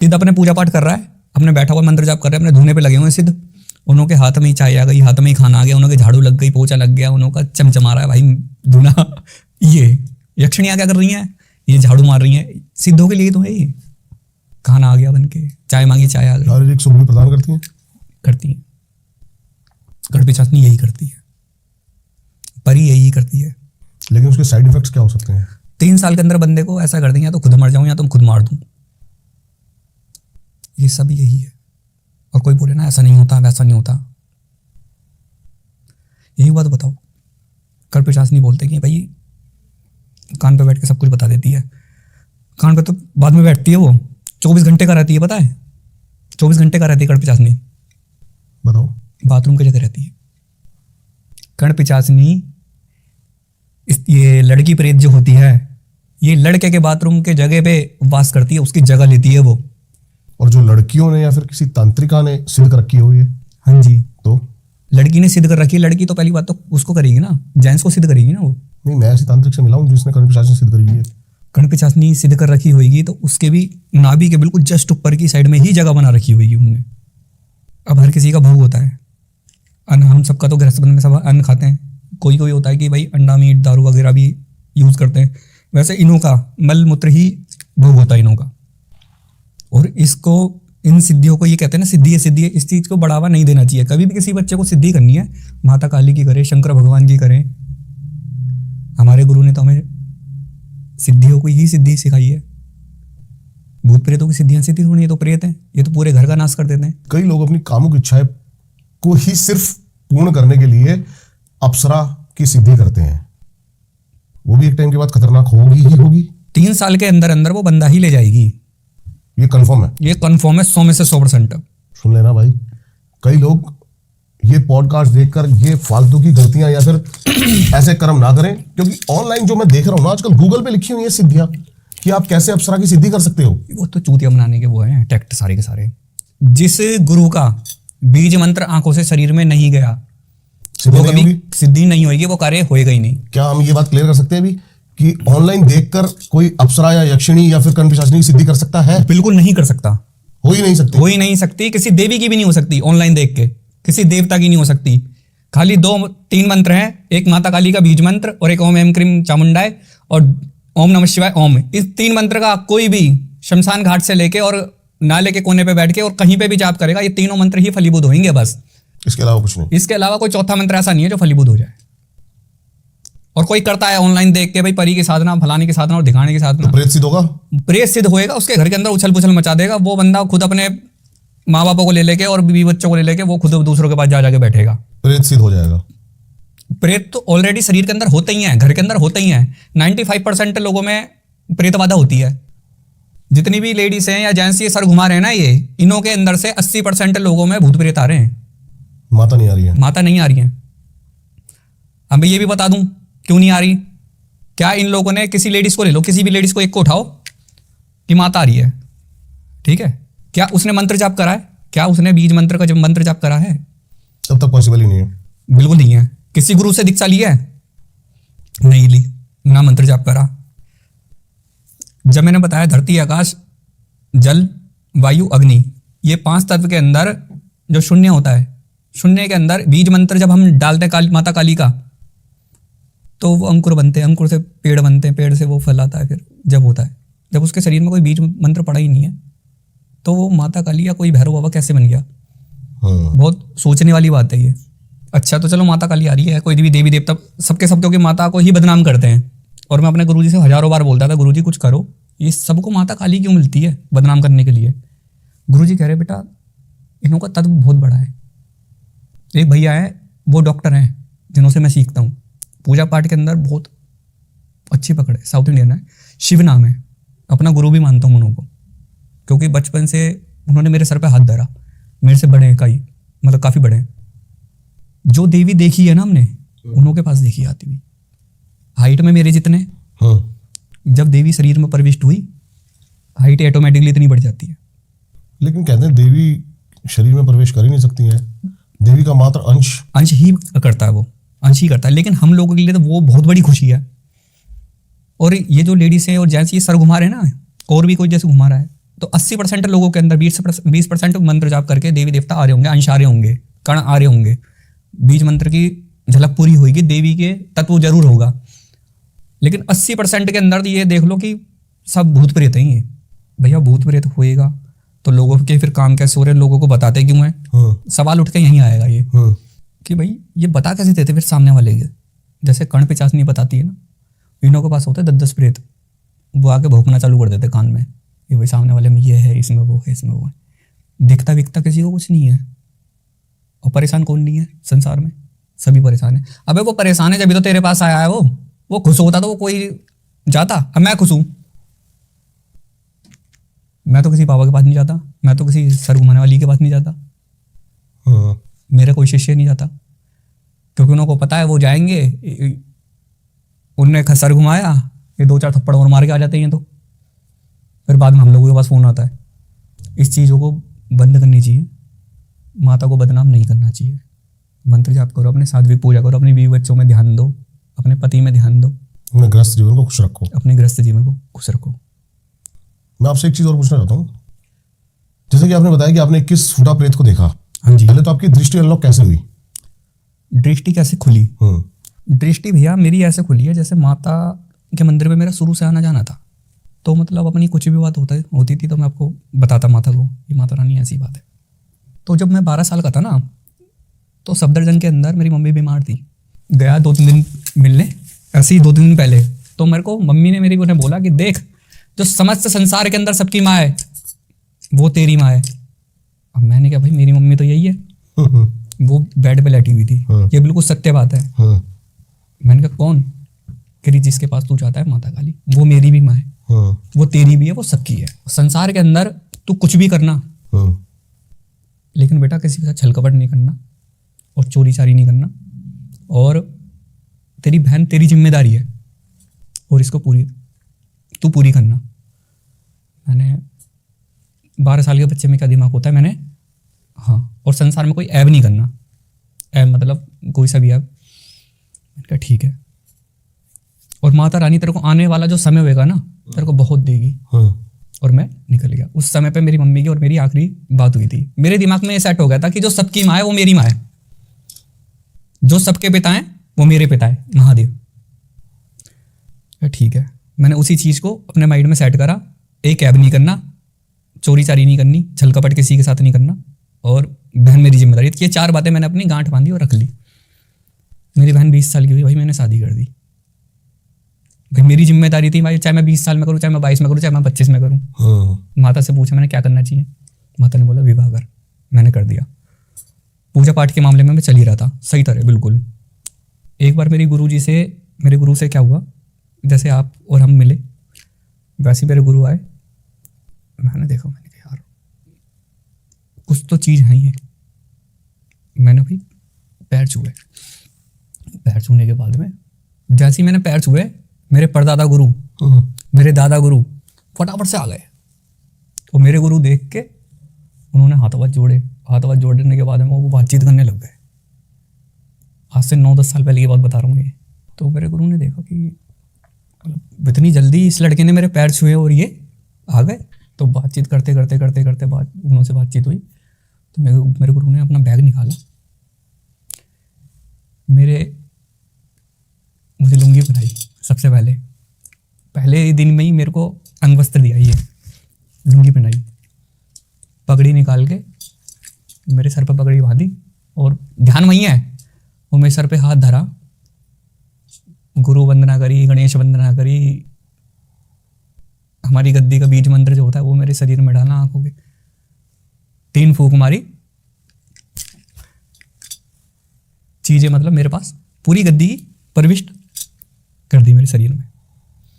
सिद्ध अपने पूजा पाठ कर रहा है, अपने बैठा हुआ मंत्र जाप कर रहा है, अपने धुने पे लगे हुए हैं सिद्ध। उन्हों के हाथ में ही चाय आ गई, हाथ में ही खाना आ गया, उन्हों के झाड़ू लग गई, पोछा लग गया, उन्हों का चमचमा रहा है भाई धुना। ये यक्षिणियाँ क्या कर रही हैं, ये झाड़ू मार रही हैं, सिद्धों के लिए तो है ये। खाना आ गया बन के, चाय मांगी चाय आ गई। शारीरिक सुख भी प्रदान करती हैं, करती हैं। गढ़ पिचासनी यही करती है, परी यही करती है। लेकिन उसके साइड इफेक्ट्स क्या हो सकते हैं? 3 साल के अंदर बंदे को ऐसा कर देंगे, या तो खुद मर जाऊं या तुम खुद मार दूं। ये सब यही है। और कोई बोले ना ऐसा नहीं होता वैसा नहीं होता, यही बात बताओ। गढ़ पिचासनी बोलते कि भाई कान पे बैठ के सब कुछ बता देती है। कान पे तो बाद में बैठती है, वो 24 घंटे का रहती है, पता है 24 घंटे का रहती है गढ़ पिचासनी। बताओ। बाथरूम की जगह रहती है गढ़ पिचासनी। ये लड़की प्रेत जो होती है, ये लड़के के बाथरूम के जगह पे वास करती है, उसकी जगह लेती है वो। और जो लड़कियों ने या फिर किसी तांत्रिका ने सिद्ध कर रखी हुई है, हाँ जी, तो लड़की ने सिद्ध कर रखी है। लड़की तो पहली बात तो उसको करेगी ना, जेंट्स को सिद्ध करेगी ना वो। नहीं, मैं ऐसी तांत्रिक से मिला हूँ जिसने कर्ण पिशाच सिद्ध करी हुई है। कर्ण पिशाचनी सिद्ध कर रखी होगी तो उसके भी नाभि के बिल्कुल जस्ट ऊपर की साइड में ही जगह बना रखी होगी उनने। अब हर किसी का भोग होता है, अन्न हम सबका तो गृहस्थ बंधन में सब अन्न खाते हैं। कोई कोई होता है कि भाई अंडा मीट दारू वगैरह भी यूज़ करते हैं। वैसे इनों का मल मूत्र ही भोग होता है इनों का। और इसको, इन सिद्धियों को, ये कहते हैं ना सिद्धि है सिद्धि है, इस चीज़ को बढ़ावा नहीं देना चाहिए। कभी भी किसी बच्चे को सिद्धि करनी है, माता काली की करें, शंकर भगवान की करें। हमारे गुरु ने तो हमें सिद्धियों को ही सिद्धि सिखाई है। भूत प्रेतों की सिद्धियां सिद्धि थोड़ी, ये तो प्रेत हैं, ये तो पूरे घर का नाश कर देते हैं। कई लोग अपनी कामुक इच्छाएं को ही सिर्फ पूर्ण करने के लिए अप्सरा की सिद्धि करते हैं। वो भी एक टाइम के बाद खतरनाक होगी ही होगी। 3 साल के अंदर अंदर वो बंदा ही ले जाएगी, ये कंफर्म है। ये कंफर्म है 100 में से 100%। सुन लेना भाई, कई लोग ये पॉडकास्ट देखकर ये फालतू की गलतियां या फिर ऐसे कर्म ना करें, क्योंकि ऑनलाइन जो मैं देख रहा हूं ना आजकल, गूगल पे लिखी हुई है सिद्धियां कि आप कैसे अप्सरा की सिद्धि कर सकते हो। वो तो चूतिया बनाने के वो हैं टेक्ट सारे के सारे। जिस गुरु का बीज मंत्र आंखों से शरीर में नहीं गया, वो कभी सिद्धि नहीं होगी, वो कार्य होएगा ही नहीं। क्या हम ये बात क्लियर कर सकते हैं अभी कि ऑनलाइन देखकर कोई अप्सरा या यक्षिणी या फिर कर्ण पिशाचिनी की सिद्धि कर सकता है? बिल्कुल नहीं कर सकता, हो ही नहीं सकती। हो ही नहीं सकती। किसी देवी की भी नहीं हो सकती ऑनलाइन देख के, किसी देवता की नहीं हो सकती। खाली 2-3 मंत्र हैं, एक माता काली का बीज मंत्र और एक ओम एम क्रीम चामुंडाय और ओम नमः शिवाय ओम। इस 3 मंत्र का कोई भी शमशान घाट से लेके और नाले के कोने पे बैठ के और कहीं पे भी जाप करेगा, ये तीनों मंत्र ही फलीभूत होंगे बस। इसके अलावा कुछ नहीं। इसके अलावा कोई चौथा मंत्र ऐसा नहीं है जो फलीभूत हो जाए। और कोई करता है ऑनलाइन देख के भाई परी की साधना, फलाने की साधना और दिखाने की साधना, तो प्रेत सिद्ध होगा? प्रेत सिद्ध होएगा, उसके घर के अंदर उछल पुछल मचा देगा। वो बंदा खुद अपने माँ बापों को ले लेके और बीवी बच्चों को ले लेके वो खुद दूसरों के पास जा जाके बैठेगा, प्रेत सिद्ध हो जाएगा। प्रेत तो ऑलरेडी शरीर के अंदर होते ही हैं, घर के अंदर होते ही हैं। 95% लोगों में प्रेतबाधा होती है। जितनी भी लेडीज हैं या जेंट्स ये सर घुमा रहे हैं ना, ये इनों के अंदर से 80% लोगों में भूत प्रेत आ रहे हैं। माता नहीं आ रही है, माता नहीं आ रही है। अब ये भी बता दूं क्यों नहीं आ रही। क्या इन लोगों ने, किसी लेडीज को ले लो, किसी भी लेडीज को एक को उठाओ कि माता आ रही है, ठीक है, क्या उसने मंत्र जाप करा है? क्या उसने बीज मंत्र का जब मंत्र जाप करा है? तब तक पॉसिबल ही नहीं है। बिल्कुल नहीं है। किसी गुरु से दीक्षा ली है? नहीं ली, ना मंत्र जाप करा। जब मैंने बताया धरती आकाश जल वायु अग्नि, ये 5 तत्व के अंदर जो शून्य होता है, शून्य के अंदर बीज मंत्र जब हम डालते हैं माता काली का, तो वो अंकुर बनते हैं, अंकुर से पेड़ बनते हैं, पेड़ से वो फल आता है। फिर जब होता है, जब उसके शरीर में कोई बीज मंत्र पड़ा ही नहीं है, तो वो माता काली या कोई भैरव बाबा कैसे बन गया? बहुत सोचने वाली बात है ये। अच्छा तो चलो माता काली आ रही है, कोई भी देवी देवता सबके सब, क्योंकि माता को ही बदनाम करते हैं। और मैं अपने गुरुजी से हजारों बार बोलता था, गुरुजी कुछ करो, ये सबको माता काली क्यों मिलती है बदनाम करने के लिए? गुरुजी कह रहे बेटा इनों का तत्व बहुत बड़ा है। एक भैया है, वो डॉक्टर हैं जिन्हों से मैं सीखता हूँ, पूजा पाठ के अंदर बहुत अच्छी पकड़ है, साउथ इंडियन है, शिव नाम है। अपना गुरु भी मानता हूँ उनको, क्योंकि बचपन से उन्होंने मेरे सर पे हाथ धरा। मेरे से बड़े हैं कई, मतलब काफ़ी बड़े हैं। जो देवी देखी है ना हमने, उन्हों के पास देखी आती हुई, हाइट में मेरे जितने। जब देवी शरीर में प्रविष्ट हुई, हाइट ऑटोमेटिकली इतनी बढ़ जाती है। लेकिन कहते हैं देवी शरीर में प्रवेश कर ही नहीं सकती है, देवी का मात्र अंश ही करता है, वो अंश ही करता है। लेकिन हम लोगों के लिए तो वो बहुत बड़ी खुशी है। और ये जो लेडीज है और जेंट्स ये सर घुमा रहे हैं ना, और भी कोई जैसे घुमा रहा है, तो 80% लोगों के अंदर 20% मंत्र जाप करके देवी देवता आ रहे होंगे, अंश आ रहे होंगे, कण आ रहे होंगे, बीज मंत्र की झलक पूरी होगी, देवी के तत्व जरूर होगा। लेकिन 80% के अंदर ये देख लो कि सब भूत प्रेत ही है। भैया भूत प्रेत होएगा तो लोगों के फिर काम कैसे हो रहे हैं, लोगों को बताते क्यों हैं? सवाल उठ के यहीं आएगा ये कि भाई ये बता कैसे देते फिर सामने वाले के? जैसे कर्ण पिचासनी बताती है ना, इनों के पास होते 10-10 प्रेत, वो आके भौंकना चालू कर देते कान में कि भाई सामने वाले में ये है, इसमें वो है, इसमें वो है। दिखता विकता किसी को कुछ नहीं है। और परेशान कौन नहीं है संसार में? सभी परेशान है। अबे वो परेशान है जब तो तेरे पास आया है। वो खुश होता तो वो कोई जाता। अब मैं खुश हूं, मैं तो किसी बाबा के पास नहीं जाता, मैं तो किसी सर घुमाने वाली के पास नहीं जाता, मेरा कोई शिष्य नहीं जाता, क्योंकि उनको पता है वो जाएंगे, उनने सर घुमाया, ये 2-4 थप्पड़ और मार के आ जाते हैं। तो फिर बाद में हम लोगों के पास फोन आता है। इस चीज़ों को बंद करनी चाहिए, माता को बदनाम नहीं करना चाहिए। मंत्र जाप करो, अपने साध्विक पूजा करो, अपने बीवी बच्चों में ध्यान दो, अपने पति में ध्यान दो, अपने गृहस्थ जीवन को खुश रखो, अपने गृहस्थ जीवन को खुश रखो। मैं आपसे एक चीज और पूछना चाहता हूँ, जैसे कि आपने बताया कि आपने 21 फुटा प्रेत को देखा। हाँ जी। पहले तो आपकी दृष्टि अनलॉक कैसे हुई? दृष्टि कैसे खुली? दृष्टि भैया मेरी ऐसे खुली है जैसे माता के मंदिर में मेरा शुरू से आना जाना था। तो मतलब अपनी कुछ भी बात होती थी तो मैं आपको बताता माता को कि माता रानी ऐसी बात है। तो जब मैं 12 साल का था ना, तो सफदरजंग के अंदर मेरी मम्मी बीमार थी। गया 2-3 दिन मिलने, ऐसे ही 2-3 दिन पहले। तो मेरे को मम्मी ने मेरी उन्हें बोला कि देख, जो समस्त संसार के अंदर सबकी माँ है वो तेरी माँ है। अब मैंने कहा भाई मेरी मम्मी तो यही है। वो बेड पे लेटी हुई थी, ये बिल्कुल सत्य बात है। मैंने कहा कौन? कि जिसके पास तू जाता है माता काली, वो मेरी भी माँ है, वो तेरी भी है, वो सबकी है। संसार के अंदर तू कुछ भी करना, लेकिन बेटा किसी के साथ छल कपट नहीं करना और चोरी चारी नहीं करना, और तेरी बहन तेरी जिम्मेदारी है और इसको तू पूरी करना। मैंने 12 साल के बच्चे में क्या दिमाग होता है, मैंने हाँ, और संसार में कोई ऐब नहीं करना, ऐब मतलब कोई सा भी ऐब। मैंने कहा ठीक है, और माता रानी तेरे को आने वाला जो समय होगा ना तेरे को बहुत देगी। और मैं निकल गया। उस समय पे मेरी मम्मी की और मेरी आखिरी बात हुई थी। मेरे दिमाग में ये सेट हो गया था कि जो सबकी माँ है वो मेरी माँ है, जो सबके पिता हैं वो मेरे पिता है, महादेव। ठीक है, मैंने उसी चीज़ को अपने माइंड में सेट करा। एक ऐब नहीं करना, चोरी चारी नहीं करनी, छल कपट किसी के साथ नहीं करना, और बहन मेरी जिम्मेदारी। ये 4 बातें मैंने अपनी गांठ बांधी और रख ली। मेरी बहन 20 साल की हुई, भाई मैंने शादी कर दी। भाई मेरी जिम्मेदारी थी भाई, चाहे मैं 20 साल में करूँ, चाहे मैं 22 में करूँ, चाहे मैं 25 में करूँ। माता से पूछा मैंने क्या करना चाहिए, माता ने बोला विवाह कर। मैंने कर दिया। पूजा पाठ के मामले में मैं चल ही रहा था सही तरह बिल्कुल। एक बार मेरे गुरु से क्या हुआ, जैसे आप और हम मिले वैसे मेरे गुरु आए। मैंने देखा, मैंने कहा यार कुछ तो चीज़ है ये। मैंने भाई पैर छुए। पैर छूने के बाद में जैसे ही मैंने पैर छुए, मेरे परदादा गुरु, मेरे दादा गुरु फटाफट से आ गए। और मेरे गुरु देख के उन्होंने हाथ जोड़े। हाथ जोड़ने के बाद में वो बातचीत करने लग गए। आज से 9-10 साल पहले की बात बता रहा हूँ ये। तो मेरे गुरु ने देखा कि इतनी जल्दी इस लड़के ने मेरे पैर छुए और ये आ गए। तो बातचीत करते बात उन्होंने बातचीत हुई। तो मेरे गुरु ने अपना बैग निकाला, मुझे लुंगी पहनाई। सबसे पहले दिन में ही मेरे को अंग वस्त्र दिया, ये लुंगी पहनाई। पगड़ी निकाल के मेरे सर पर पगड़ी बांधी और ध्यान वही है, वो मेरे सर पे हाथ धरा, गुरु वंदना करी, गणेश वंदना करी, हमारी गद्दी का बीज मंत्र जो होता है वो मेरे शरीर में डाला, आंखों के 3 फूंक मारी। चीजें मतलब मेरे पास पूरी गद्दी प्रविष्ट कर दी मेरे शरीर में।